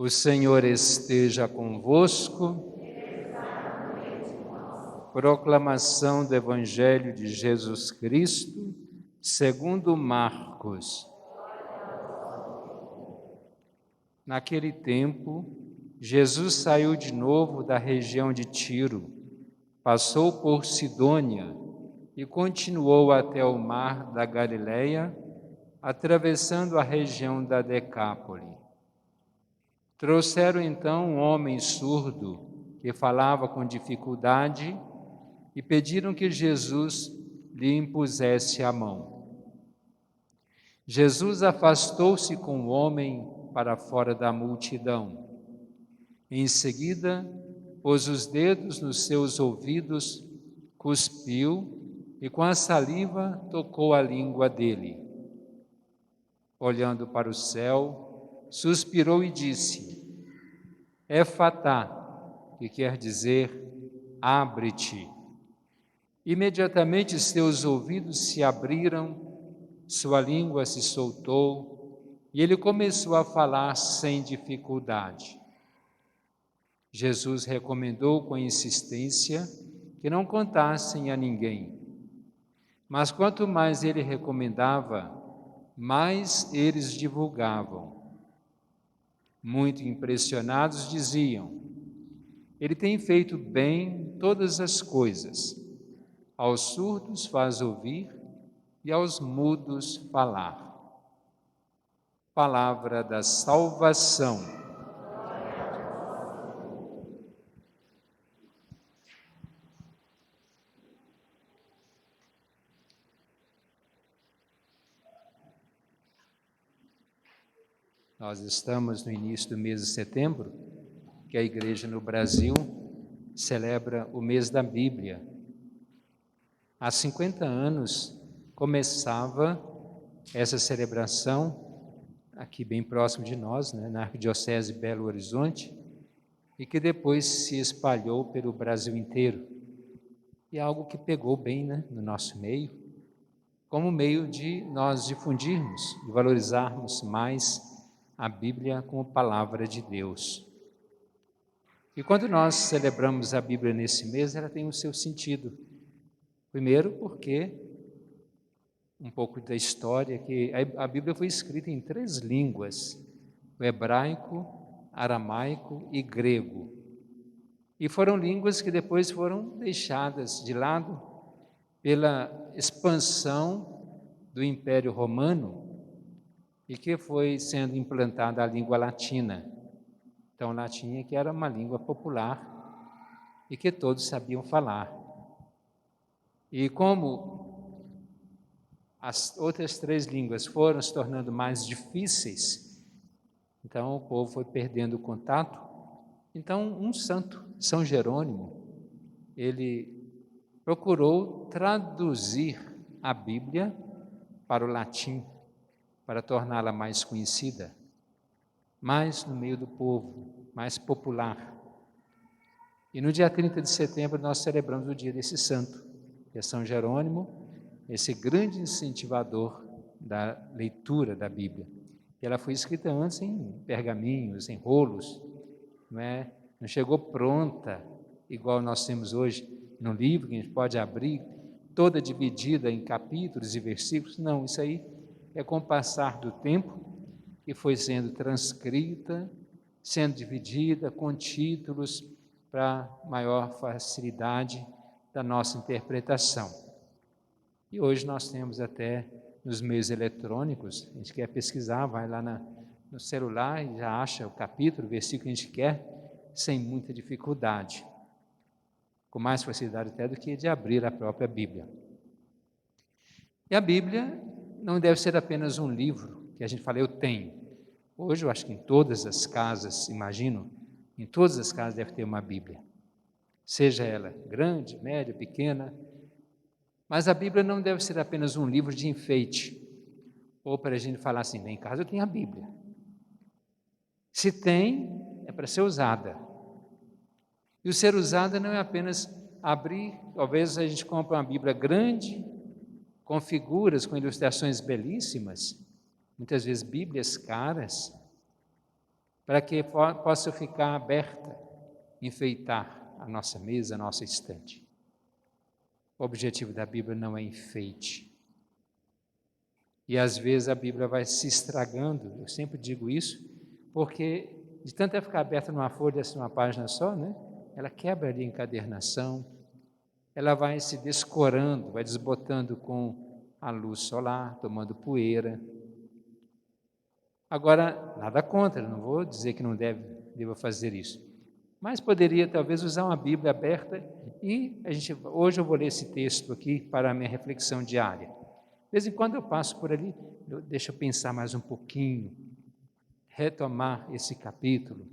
O Senhor esteja convosco. Proclamação do Evangelho de Jesus Cristo, segundo Marcos. Naquele tempo, Jesus saiu de novo da região de Tiro, passou por Sidônia e continuou até o mar da Galileia, atravessando a região da Decápole. Trouxeram então um homem surdo que falava com dificuldade e pediram que Jesus lhe impusesse a mão. Jesus afastou-se com o homem para fora da multidão. Em seguida, pôs os dedos nos seus ouvidos, cuspiu e com a saliva tocou a língua dele. Olhando para o céu, suspirou e disse: Efatá, que quer dizer, abre-te. Imediatamente seus ouvidos se abriram, sua língua se soltou e ele começou a falar sem dificuldade. Jesus recomendou com insistência que não contassem a ninguém. Mas quanto mais ele recomendava, mais eles divulgavam. Muito impressionados diziam: Ele tem feito bem todas as coisas. Aos surdos faz ouvir e aos mudos falar. Palavra da salvação. Nós estamos no início do mês de setembro, que a Igreja no Brasil celebra o mês da Bíblia. Há 50 anos começava essa celebração aqui bem próximo de nós, na Arquidiocese de Belo Horizonte, e que depois se espalhou pelo Brasil inteiro. E é algo que pegou bem, no nosso meio, como meio de nós difundirmos e valorizarmos mais a Bíblia como palavra de Deus. E quando nós celebramos a Bíblia nesse mês, ela tem o seu sentido. Primeiro porque, um pouco da história, que a Bíblia foi escrita em 3 línguas, o hebraico, aramaico e grego. E foram línguas que depois foram deixadas de lado pela expansão do Império Romano e que foi sendo implantada a língua latina. Então, o latim que era uma língua popular e que todos sabiam falar. E como as outras 3 línguas foram se tornando mais difíceis, então o povo foi perdendo o contato. Então, um santo, São Jerônimo, ele procurou traduzir a Bíblia para o latim, para torná-la mais conhecida, mais no meio do povo, mais popular. E no dia 30 de setembro nós celebramos o dia desse santo, que é São Jerônimo, esse grande incentivador da leitura da Bíblia. E ela foi escrita antes em pergaminhos, em rolos, não chegou pronta, igual nós temos hoje no livro, que a gente pode abrir, toda dividida em capítulos e versículos. Não, isso aí é com o passar do tempo que foi sendo transcrita, sendo dividida com títulos para maior facilidade da nossa interpretação. E hoje nós temos até nos meios eletrônicos, a gente quer pesquisar, vai lá no celular e já acha o capítulo, o versículo que a gente quer, sem muita dificuldade, com mais facilidade até do que de abrir a própria Bíblia. E a Bíblia não deve ser apenas um livro que a gente fala, eu tenho. Hoje eu acho que em todas as casas, imagino, em todas as casas deve ter uma Bíblia. Seja ela grande, média, pequena. Mas a Bíblia não deve ser apenas um livro de enfeite, ou para a gente falar assim, em casa eu tenho a Bíblia. Se tem, é para ser usada. E o ser usada não é apenas abrir, talvez a gente compre uma Bíblia grande, com figuras, com ilustrações belíssimas, muitas vezes Bíblias caras, para que possa ficar aberta, enfeitar a nossa mesa, a nossa estante. O objetivo da Bíblia não é enfeite. E às vezes a Bíblia vai se estragando, eu sempre digo isso, porque de tanto ela ficar aberta numa folha, assim, uma página só, né? Ela quebra ali a encadernação, ela vai se descorando, vai desbotando com a luz solar, tomando poeira. Agora, nada contra, não vou dizer que não deva fazer isso, mas poderia talvez usar uma Bíblia aberta e hoje eu vou ler esse texto aqui para a minha reflexão diária. De vez em quando eu passo por ali, deixa eu pensar mais um pouquinho, retomar esse capítulo.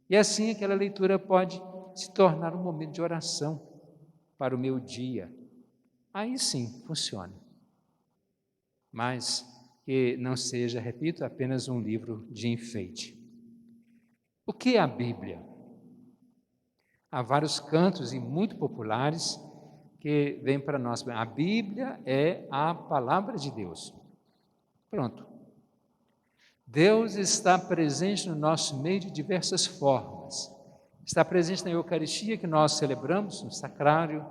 E assim aquela leitura pode se tornar um momento de oração para o meu dia. Aí sim, funciona. Mas que não seja, repito, apenas um livro de enfeite. O que é a Bíblia? Há vários cantos e muito populares que vêm para nós. A Bíblia é a palavra de Deus. Pronto. Deus está presente no nosso meio de diversas formas. Está presente na Eucaristia que nós celebramos, no sacrário.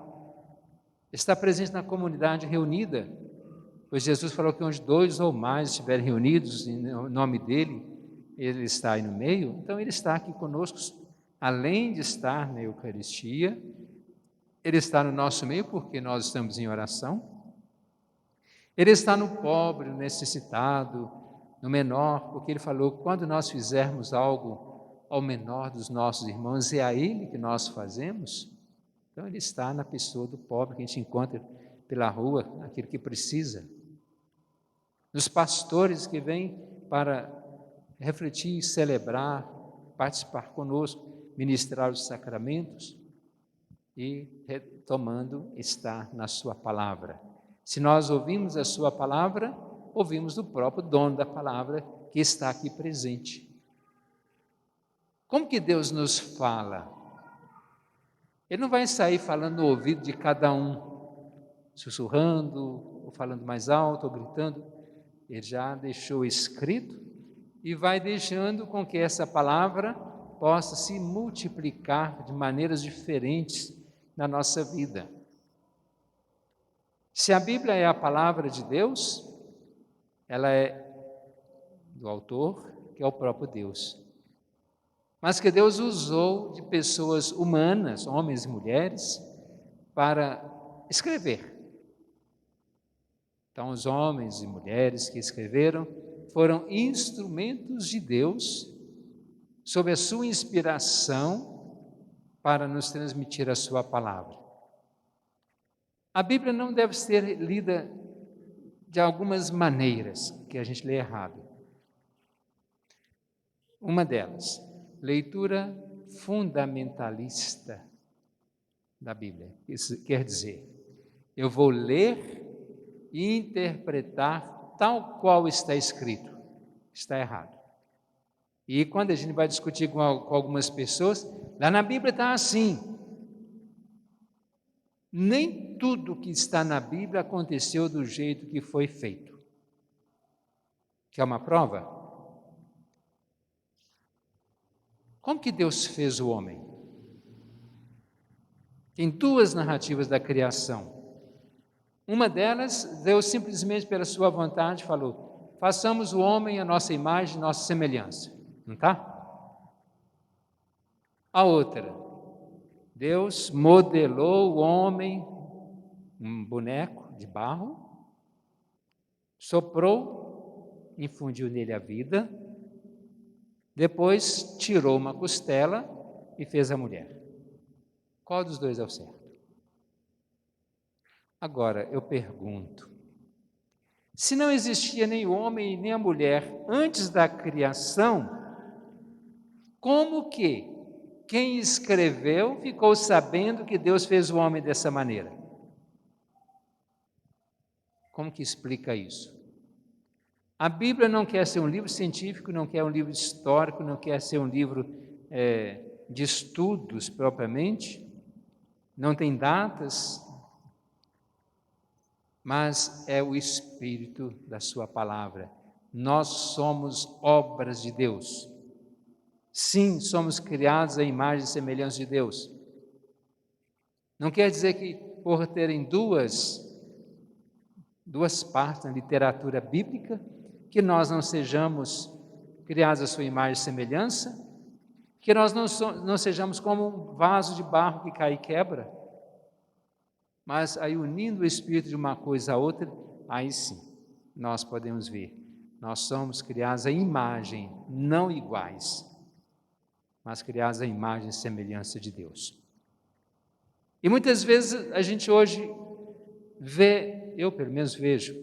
Está presente na comunidade reunida, pois Jesus falou que onde 2 ou mais estiverem reunidos em nome dEle, Ele está aí no meio. Então Ele está aqui conosco, além de estar na Eucaristia, Ele está no nosso meio porque nós estamos em oração. Ele está no pobre, no necessitado, no menor, porque Ele falou que quando nós fizermos algo ao menor dos nossos irmãos, é a Ele que nós fazemos. Então Ele está na pessoa do pobre que a gente encontra pela rua, aquele que precisa. Nos pastores que vêm para refletir, celebrar, participar conosco, ministrar os sacramentos e, retomando, estar na sua palavra. Se nós ouvimos a sua palavra, ouvimos do próprio dono da palavra que está aqui presente. Como que Deus nos fala? Ele não vai sair falando no ouvido de cada um, sussurrando, ou falando mais alto, ou gritando. Ele já deixou escrito e vai deixando com que essa palavra possa se multiplicar de maneiras diferentes na nossa vida. Se a Bíblia é a palavra de Deus, ela é do autor, que é o próprio Deus. Mas que Deus usou de pessoas humanas, homens e mulheres, para escrever. Então, os homens e mulheres que escreveram foram instrumentos de Deus, sob a sua inspiração, para nos transmitir a sua palavra. A Bíblia não deve ser lida de algumas maneiras, que a gente lê errado. Uma delas, leitura fundamentalista da Bíblia. Isso quer dizer, eu vou ler e interpretar tal qual está escrito. Está errado. E quando a gente vai discutir com algumas pessoas, lá na Bíblia está assim. Nem tudo que está na Bíblia aconteceu do jeito que foi feito. Quer uma prova? Como que Deus fez o homem? Tem 2 narrativas da criação. Uma delas, Deus simplesmente pela sua vontade falou, façamos o homem à nossa imagem, nossa semelhança. Não está? A outra, Deus modelou o homem, um boneco de barro, soprou, infundiu nele a vida, depois tirou uma costela e fez a mulher. Qual dos 2 é o certo? Agora, eu pergunto, se não existia nem o homem nem a mulher antes da criação, como que quem escreveu ficou sabendo que Deus fez o homem dessa maneira? Como que explica isso? A Bíblia não quer ser um livro científico, não quer um livro histórico, não quer ser um livro de estudos propriamente, não tem datas, mas é o Espírito da sua palavra. Nós somos obras de Deus. Sim, somos criados à imagem e semelhança de Deus. Não quer dizer que por terem duas partes na literatura bíblica, que nós não sejamos criados à sua imagem e semelhança, que nós não sejamos como um vaso de barro que cai e quebra, mas aí unindo o espírito de uma coisa a outra, aí sim, nós podemos ver, nós somos criados à imagem, não iguais, mas criados à imagem e semelhança de Deus. E muitas vezes a gente hoje vê, eu pelo menos vejo,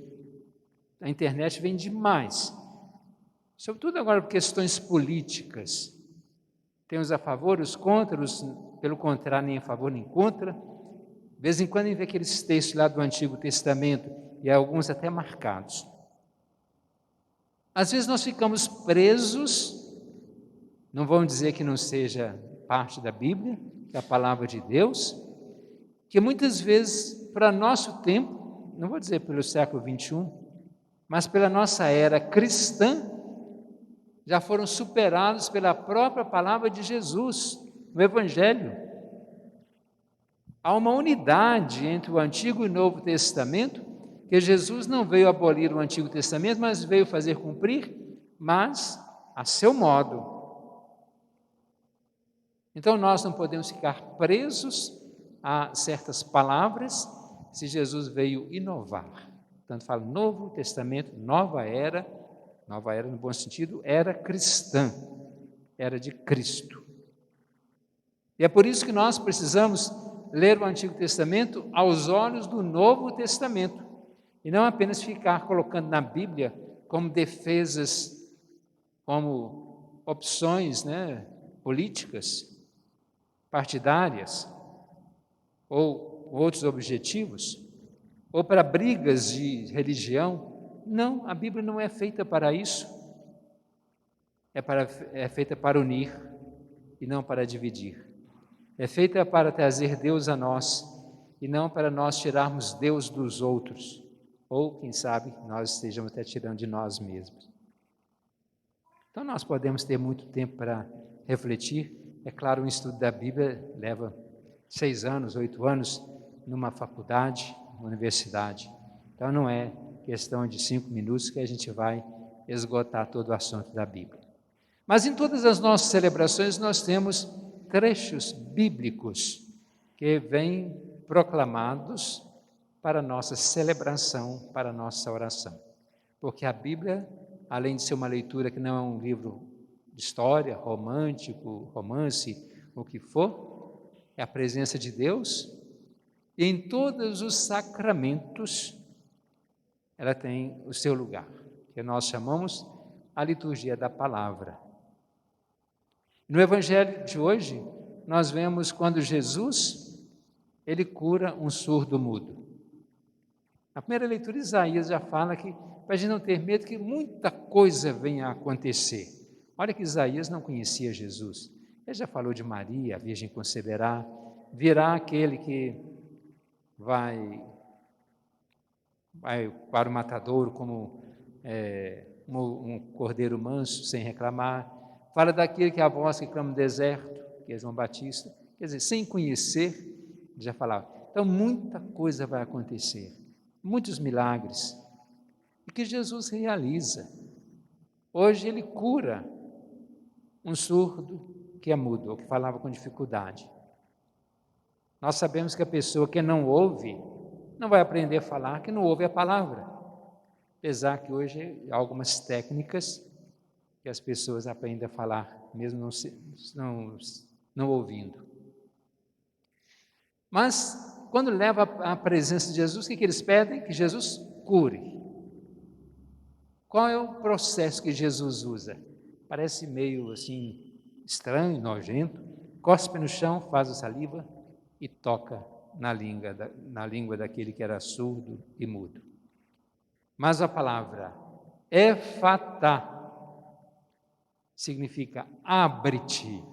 a internet vem demais, sobretudo agora por questões políticas. Tem os a favor, os contra, os pelo contrário, nem a favor nem contra. De vez em quando a gente vê aqueles textos lá do Antigo Testamento, e alguns até marcados. Às vezes nós ficamos presos, não vamos dizer que não seja parte da Bíblia, que é a palavra de Deus, que muitas vezes, para nosso tempo, não vou dizer pelo século XXI, mas pela nossa era cristã, já foram superados pela própria palavra de Jesus, no Evangelho. Há uma unidade entre o Antigo e o Novo Testamento, que Jesus não veio abolir o Antigo Testamento, mas veio fazer cumprir, mas a seu modo. Então nós não podemos ficar presos a certas palavras, se Jesus veio inovar. Portanto, fala Novo Testamento, nova era no bom sentido, era cristã, era de Cristo. E é por isso que nós precisamos ler o Antigo Testamento aos olhos do Novo Testamento, e não apenas ficar colocando na Bíblia como defesas, como opções, políticas, partidárias, ou outros objetivos, ou para brigas de religião. Não, a Bíblia não é feita para isso. É feita para unir e não para dividir. É feita para trazer Deus a nós e não para nós tirarmos Deus dos outros, ou, quem sabe, nós estejamos até tirando de nós mesmos. Então, nós podemos ter muito tempo para refletir. É claro, o estudo da Bíblia leva 6 anos, 8 anos, numa faculdade, numa universidade. Então, não é questão de 5 minutos que a gente vai esgotar todo o assunto da Bíblia. Mas em todas as nossas celebrações nós temos trechos bíblicos que vêm proclamados para a nossa celebração, para a nossa oração. Porque a Bíblia, além de ser uma leitura que não é um livro de história, romântico, romance, o que for, é a presença de Deus, e em todos os sacramentos ela tem o seu lugar, que nós chamamos a liturgia da palavra. No Evangelho de hoje, nós vemos quando Jesus, ele cura um surdo mudo. Na primeira leitura, Isaías já fala que, para a gente não ter medo, que muita coisa venha a acontecer. Olha que Isaías não conhecia Jesus. Ele já falou de Maria, a Virgem conceberá, virá aquele que vai para o matadouro como um cordeiro manso, sem reclamar. Fala daquele que é a voz que clama no deserto, que é João Batista. Quer dizer, sem conhecer, já falava. Então, muita coisa vai acontecer, muitos milagres, e que Jesus realiza. Hoje ele cura um surdo que é mudo, ou que falava com dificuldade. Nós sabemos que a pessoa que não ouve, não vai aprender a falar, que não ouve a palavra. Apesar que hoje há algumas técnicas que as pessoas aprendem a falar, mesmo não ouvindo. Mas, quando leva à presença de Jesus, o que eles pedem? Que Jesus cure. Qual é o processo que Jesus usa? Parece meio assim, estranho, nojento. Cospe no chão, faz a saliva e toca na língua daquele que era surdo e mudo. Mas a palavra efatá significa abre-te.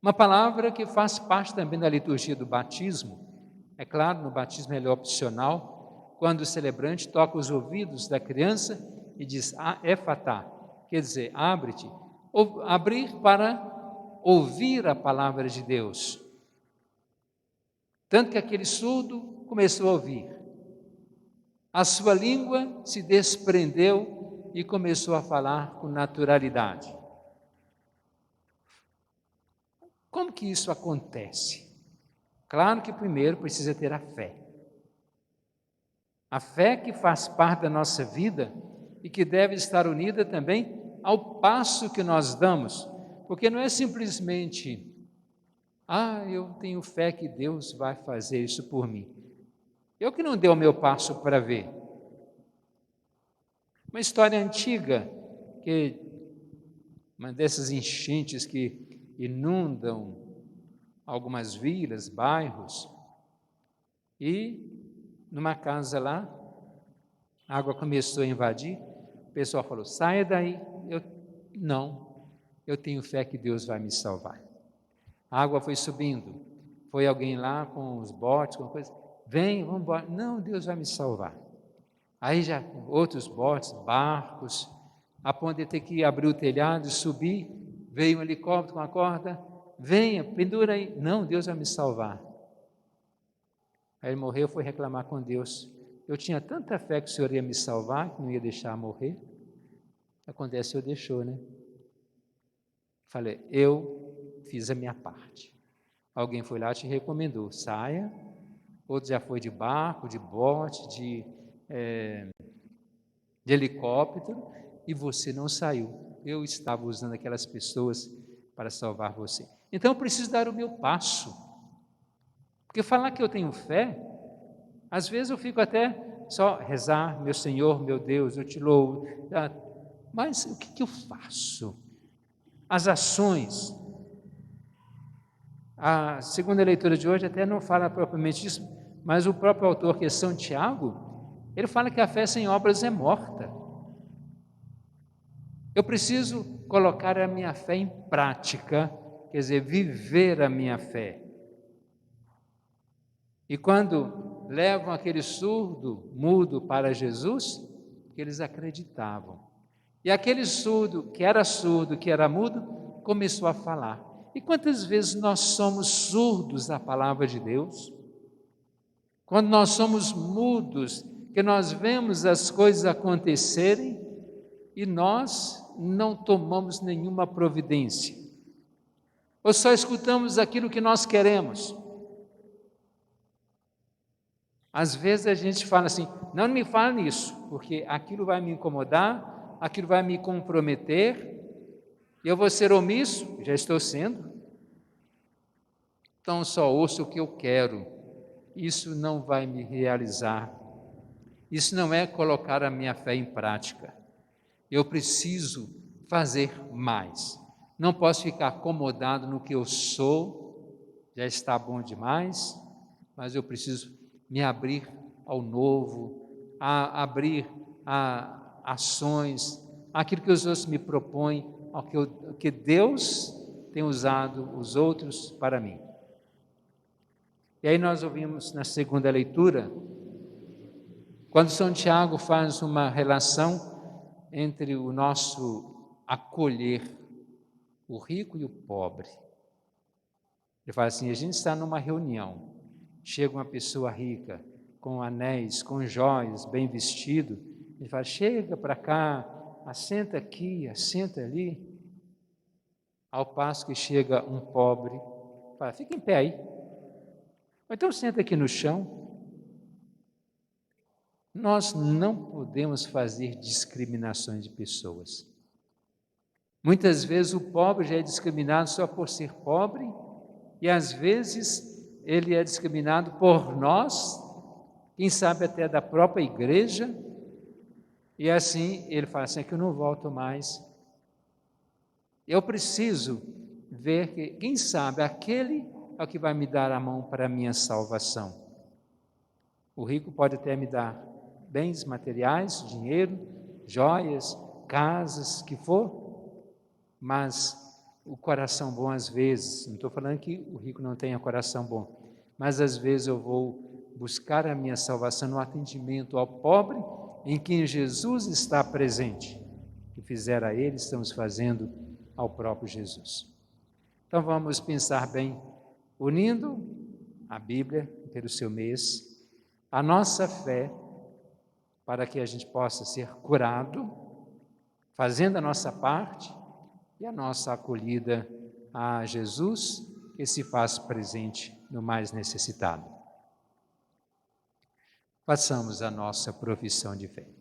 Uma palavra que faz parte também da liturgia do batismo. É claro, no batismo ele é opcional, quando o celebrante toca os ouvidos da criança e diz efatá, quer dizer, abre-te, abrir para ouvir a palavra de Deus. Tanto que aquele surdo começou a ouvir. A sua língua se desprendeu e começou a falar com naturalidade. Como que isso acontece? Claro que primeiro precisa ter a fé. A fé que faz parte da nossa vida e que deve estar unida também ao passo que nós damos, porque não é simplesmente, eu tenho fé que Deus vai fazer isso por mim. Eu que não dei o meu passo para ver. Uma história antiga, que uma dessas enchentes que inundam algumas vilas, bairros, e numa casa lá, a água começou a invadir, o pessoal falou, saia daí. Eu tenho fé que Deus vai me salvar. A água foi subindo, foi alguém lá com os botes, com coisa, vem, vamos embora. Não, Deus vai me salvar. Aí já outros botes, barcos, a ponto de ter que abrir o telhado e subir, veio um helicóptero com a corda, venha, pendura aí. Não, Deus vai me salvar. Aí ele morreu, foi reclamar com Deus. Eu tinha tanta fé que o Senhor ia me salvar, que não ia deixar morrer. Acontece, eu deixou, né? Falei, eu fiz a minha parte. Alguém foi lá e te recomendou, saia. Outro já foi de barco, de bote, de helicóptero, e você não saiu. Eu estava usando aquelas pessoas para salvar você. Então eu preciso dar o meu passo. Porque falar que eu tenho fé, às vezes eu fico até só rezar, meu Senhor, meu Deus, eu te louvo. Mas o que eu faço? As ações. A segunda leitura de hoje até não fala propriamente isso, mas o próprio autor, que é São Tiago, ele fala que a fé sem obras é morta. Eu preciso colocar a minha fé em prática, quer dizer, viver a minha fé. E quando levam aquele surdo, mudo para Jesus, eles acreditavam. E aquele surdo, que era mudo, começou a falar. E quantas vezes nós somos surdos à palavra de Deus? Quando nós somos mudos, que nós vemos as coisas acontecerem e nós não tomamos nenhuma providência. Ou só escutamos aquilo que nós queremos. Às vezes a gente fala assim, não me fale nisso, porque aquilo vai me incomodar, aquilo vai me comprometer, e eu vou ser omisso, já estou sendo. Então só ouço o que eu quero, isso não vai me realizar, isso não é colocar a minha fé em prática. Eu preciso fazer mais, não posso ficar acomodado no que eu sou, já está bom demais, mas eu preciso me abrir ao novo, a abrir a ações, aquilo que os outros me propõem, ao que Deus tem usado os outros para mim. E aí nós ouvimos na segunda leitura, quando São Tiago faz uma relação entre o nosso acolher, o rico e o pobre. Ele fala assim, a gente está numa reunião, chega uma pessoa rica, com anéis, com joias, bem vestido, ele fala, chega para cá, assenta aqui, assenta ali. Ao passo que chega um pobre, fala, fica em pé aí. Ou então senta aqui no chão. Nós não podemos fazer discriminações de pessoas. Muitas vezes o pobre já é discriminado só por ser pobre, e às vezes ele é discriminado por nós, quem sabe até da própria igreja, e assim ele fala assim, que eu não volto mais. Eu preciso ver que, quem sabe, aquele é o que vai me dar a mão para a minha salvação. O rico pode até me dar bens materiais, dinheiro, joias, casas, que for, mas o coração bom às vezes, não estou falando que o rico não tenha coração bom, mas às vezes eu vou buscar a minha salvação no atendimento ao pobre, em quem Jesus está presente. E fizer a ele, estamos fazendo ao próprio Jesus. Então vamos pensar bem, unindo a Bíblia pelo seu mês, a nossa fé, para que a gente possa ser curado, fazendo a nossa parte e a nossa acolhida a Jesus, que se faz presente no mais necessitado. Façamos a nossa profissão de fé.